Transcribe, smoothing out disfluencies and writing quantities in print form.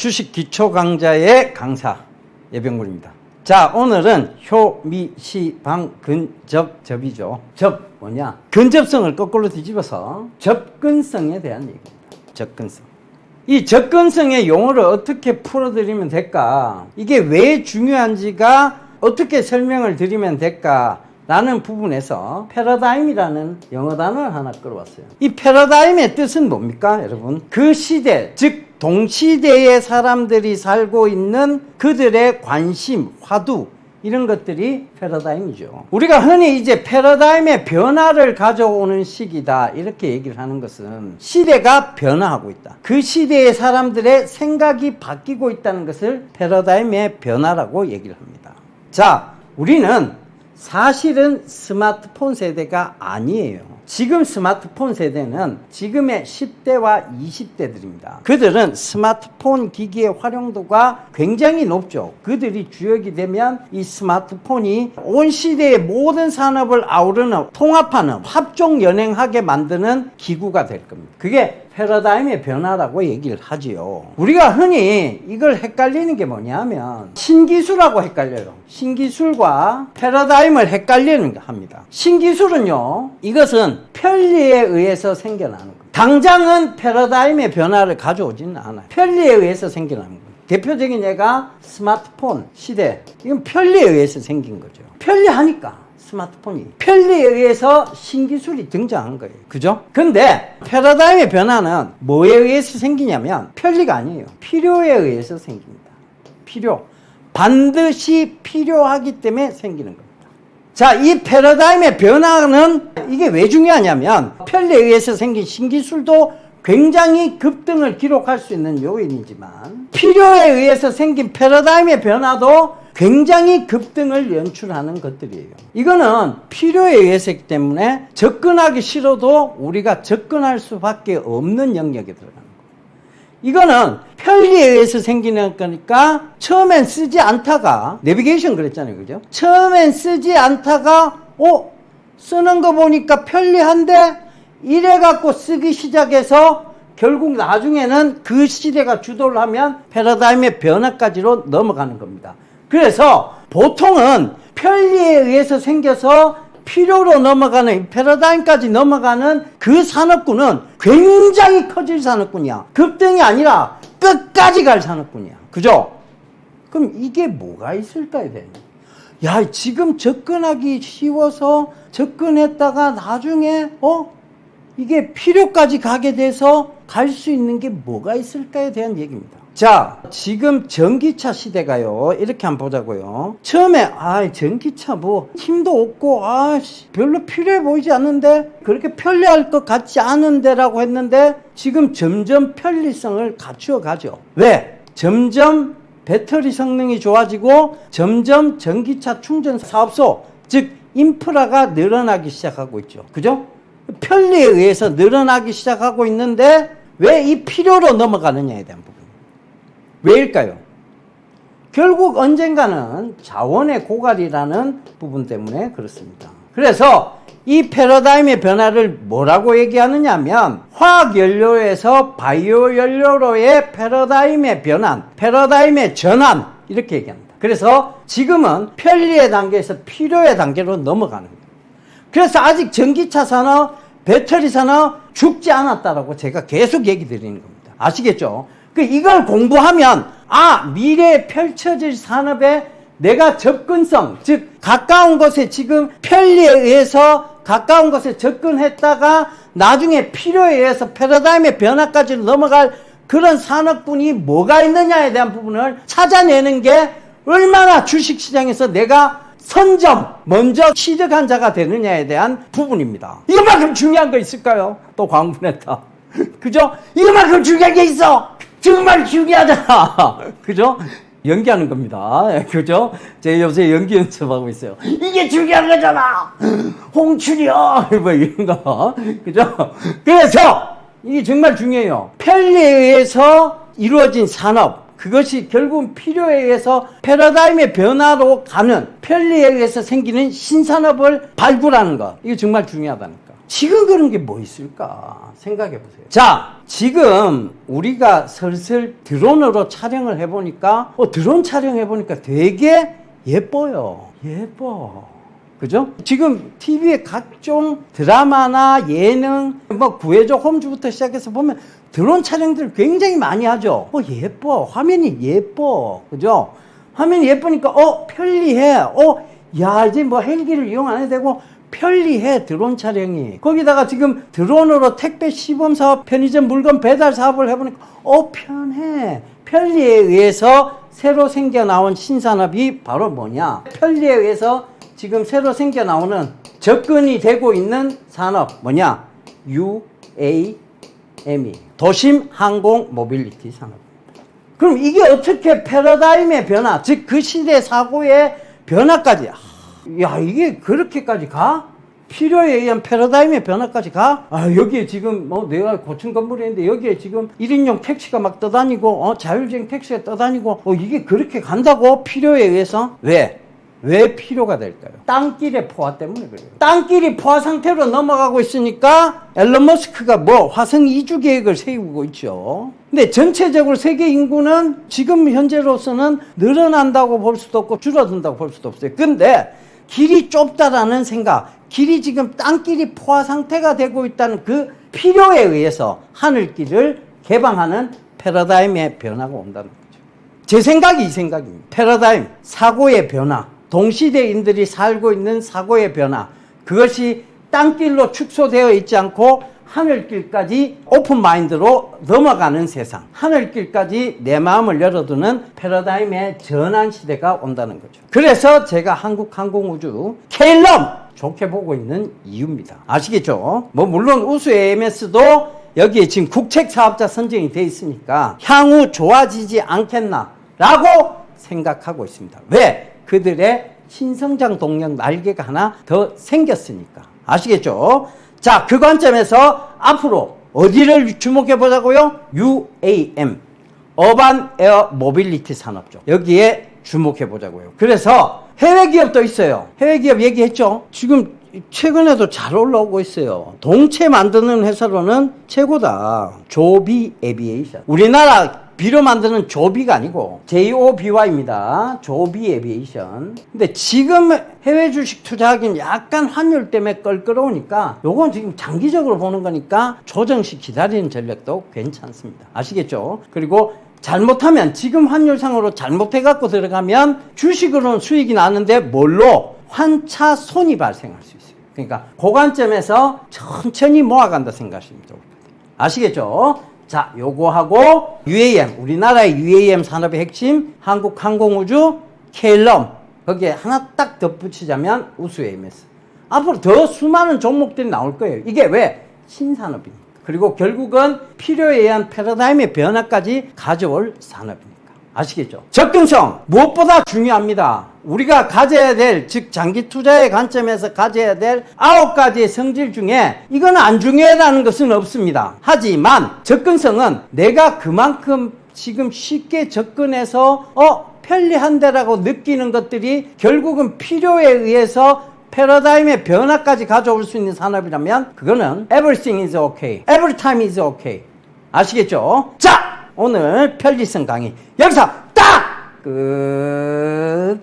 주식 기초 강좌의 강사 예병군입니다. 자, 오늘은 효미시방근접접이죠. 접 뭐냐? 근접성을 거꾸로 뒤집어서 접근성에 대한 얘기입니다. 접근성. 이 접근성의 용어를 어떻게 풀어드리면 될까? 이게 왜 중요한지가 어떻게 설명을 드리면 될까? 라는 부분에서 패러다임이라는 영어 단어를 하나 끌어왔어요. 이 패러다임의 뜻은 뭡니까, 여러분? 그 시대, 즉 동시대의 사람들이 살고 있는 그들의 관심, 화두, 이런 것들이 패러다임이죠. 우리가 흔히 이제 패러다임의 변화를 가져오는 시기다, 이렇게 얘기를 하는 것은 시대가 변화하고 있다. 그 시대의 사람들의 생각이 바뀌고 있다는 것을 패러다임의 변화라고 얘기를 합니다. 자, 우리는 사실은 스마트폰 세대가 아니에요. 지금 스마트폰 세대는 지금의 10대와 20대들입니다. 그들은 스마트폰 기기의 활용도가 굉장히 높죠. 그들이 주역이 되면 이 스마트폰이 온 시대의 모든 산업을 아우르는, 통합하는, 합종 연행하게 만드는 기구가 될 겁니다. 그게 패러다임의 변화라고 얘기를 하지요. 우리가 흔히 이걸 헷갈리는 게 뭐냐면 신기술하고 헷갈려요. 신기술과 패러다임을 헷갈리는 합니다. 신기술은요, 이것은 편리에 의해서 생겨나는 겁니다. 당장은 패러다임의 변화를 가져오지는 않아요. 편리에 의해서 생겨나는 겁니다. 대표적인 예가 스마트폰 시대. 이건 편리에 의해서 생긴 거죠. 편리하니까. 스마트폰이 편리에 의해서 신기술이 등장한 거예요. 그죠? 근데 패러다임의 변화는 뭐에 의해서 생기냐면 편리가 아니에요. 필요에 의해서 생깁니다. 필요. 반드시 필요하기 때문에 생기는 겁니다. 자, 이 패러다임의 변화는 이게 왜 중요하냐면 편리에 의해서 생긴 신기술도 굉장히 급등을 기록할 수 있는 요인이지만 필요에 의해서 생긴 패러다임의 변화도 굉장히 급등을 연출하는 것들이에요. 이거는 필요에 의해서이기 때문에 접근하기 싫어도 우리가 접근할 수밖에 없는 영역에 들어가는 거예요. 이거는 편리에 의해서 생기는 거니까 처음엔 쓰지 않다가, 내비게이션 그랬잖아요. 그죠? 처음엔 쓰지 않다가 쓰는 거 보니까 편리한데 이래갖고 쓰기 시작해서 결국 나중에는 그 시대가 주도를 하면 패러다임의 변화까지로 넘어가는 겁니다. 그래서 보통은 편리에 의해서 생겨서 필요로 넘어가는, 패러다임까지 넘어가는 그 산업군은 굉장히 커질 산업군이야. 급등이 아니라 끝까지 갈 산업군이야. 그죠? 그럼 이게 뭐가 있을까요? 야, 지금 접근하기 쉬워서 접근했다가 나중에 이게 필요까지 가게 돼서 갈 수 있는 게 뭐가 있을까에 대한 얘기입니다. 자, 지금 전기차 시대가요, 이렇게 한번 보자고요. 처음에 전기차 뭐 힘도 없고 별로 필요해 보이지 않는데, 그렇게 편리할 것 같지 않은데 라고 했는데 지금 점점 편리성을 갖추어 가죠. 왜? 점점 배터리 성능이 좋아지고 점점 전기차 충전 사업소, 즉 인프라가 늘어나기 시작하고 있죠. 그죠? 편리에 의해서 늘어나기 시작하고 있는데 왜 이 필요로 넘어가느냐에 대한 부분. 왜일까요? 결국 언젠가는 자원의 고갈이라는 부분 때문에 그렇습니다. 그래서 이 패러다임의 변화를 뭐라고 얘기하느냐 하면 화학연료에서 바이오연료로의 패러다임의 변환, 패러다임의 전환, 이렇게 얘기합니다. 그래서 지금은 편리의 단계에서 필요의 단계로 넘어가는 거예요. 그래서 아직 전기차 산업, 배터리 산업 죽지 않았다라고 제가 계속 얘기 드리는 겁니다. 아시겠죠? 이걸 공부하면 미래에 펼쳐질 산업에 내가 접근성, 즉 가까운 곳에 지금 편리에 의해서 가까운 곳에 접근했다가 나중에 필요에 의해서 패러다임의 변화까지 넘어갈 그런 산업군이 뭐가 있느냐에 대한 부분을 찾아내는 게 얼마나 주식시장에서 내가 선점, 먼저 취득한 자가 되느냐에 대한 부분입니다. 이만큼 중요한 거 있을까요? 또 광분했다. 그죠? 이만큼 중요한 게 있어! 정말 중요하잖아! 그죠? 연기하는 겁니다. 그죠? 제가 요새 연기 연습하고 있어요. 이게 중요한 거잖아! 홍춘이요! 뭐 이런 거. 그죠? 그래서 이게 정말 중요해요. 편리에 의해서 이루어진 산업, 그것이 결국은 필요에 의해서 패러다임의 변화로 가는, 편리에 의해서 생기는 신산업을 발굴하는 것. 이거 정말 중요하다니까. 지금 그런 게 뭐 있을까 생각해 보세요. 자, 지금 우리가 슬슬 드론으로 촬영을 해보니까 드론 촬영해보니까 되게 예뻐요. 예뻐. 그죠? 지금 TV의 각종 드라마나 예능, 뭐 구해줘 홈즈부터 시작해서 보면 드론 촬영들 굉장히 많이 하죠. 예뻐. 화면이 예뻐. 그죠? 화면이 예쁘니까 편리해. 야, 이제 뭐 헬기를 이용 안 해도 되고 편리해. 드론 촬영이. 거기다가 지금 드론으로 택배 시범 사업, 편의점 물건 배달 사업을 해보니까 편해. 편리에 의해서 새로 생겨나온 신산업이 바로 뭐냐? 편리에 의해서 지금 새로 생겨나오는 접근이 되고 있는 산업 뭐냐? UAM이 도심 항공 모빌리티 산업. 그럼 이게 어떻게 패러다임의 변화, 즉 그 시대 사고의 변화까지, 야, 이게 그렇게까지 가? 필요에 의한 패러다임의 변화까지 가? 여기에 지금 내가 고층 건물이 있는데 여기에 지금 1인용 택시가 막 떠다니고 자율주행 택시가 떠다니고 이게 그렇게 간다고? 필요에 의해서? 왜 필요가 될까요? 땅길의 포화 때문에 그래요. 땅길이 포화 상태로 넘어가고 있으니까 앨런 머스크가 화성 이주 계획을 세우고 있죠. 근데 전체적으로 세계 인구는 지금 현재로서는 늘어난다고 볼 수도 없고 줄어든다고 볼 수도 없어요. 근데 길이 좁다라는 생각, 길이 지금 땅길이 포화 상태가 되고 있다는 그 필요에 의해서 하늘길을 개방하는 패러다임의 변화가 온다는 거죠. 제 생각이 이 생각입니다. 패러다임, 사고의 변화, 동시대인들이 살고 있는 사고의 변화, 그것이 땅길로 축소되어 있지 않고 하늘길까지 오픈 마인드로 넘어가는 세상, 하늘길까지 내 마음을 열어두는 패러다임의 전환 시대가 온다는 거죠. 그래서 제가 한국항공우주 케일럼 좋게 보고 있는 이유입니다. 아시겠죠? 물론 우수 AMS도 여기에 지금 국책사업자 선정이 돼 있으니까 향후 좋아지지 않겠나라고 생각하고 있습니다. 왜? 그들의 신성장 동력 날개가 하나 더 생겼으니까. 아시겠죠? 자, 그 관점에서 앞으로 어디를 주목해 보자고요? UAM, 어반 에어 모빌리티 산업죠. 여기에 주목해 보자고요. 그래서 해외 기업도 있어요. 해외 기업 얘기했죠. 지금 최근에도 잘 올라오고 있어요. 동체 만드는 회사로는 최고다. 조비 에비에이션. 우리나라 비료 만드는 조비가 아니고 JOBY입니다. 조비 에비에이션. 근데 지금 해외 주식 투자하기는 약간 환율 때문에 껄끄러우니까 요건 지금 장기적으로 보는 거니까 조정식 기다리는 전략도 괜찮습니다. 아시겠죠? 그리고 잘못하면 지금 환율상으로 잘못해갖고 들어가면 주식으로는 수익이 나는데 뭘로? 환차 손이 발생할 수 있어요. 그러니까 그 관점에서 천천히 모아간다 생각하시면 좋을 것 같아요. 아시겠죠? 자, 요거하고 UAM, 우리나라의 UAM 산업의 핵심 한국항공우주 케일럼, 거기에 하나 딱 덧붙이자면 우수 AMS. 앞으로 더 수많은 종목들이 나올 거예요. 이게 왜? 신산업이니까. 그리고 결국은 필요에 의한 패러다임의 변화까지 가져올 산업이니까. 아시겠죠? 접근성 무엇보다 중요합니다. 우리가 가져야 될, 즉 장기 투자의 관점에서 가져야 될 9가지의 성질 중에 이건 안 중요하다는 것은 없습니다. 하지만 접근성은 내가 그만큼 지금 쉽게 접근해서 편리한데라고 느끼는 것들이 결국은 필요에 의해서 패러다임의 변화까지 가져올 수 있는 산업이라면 그거는 everything is okay, every time is okay. 아시겠죠? 자, 오늘 편리성 강의 여기서 딱 끝.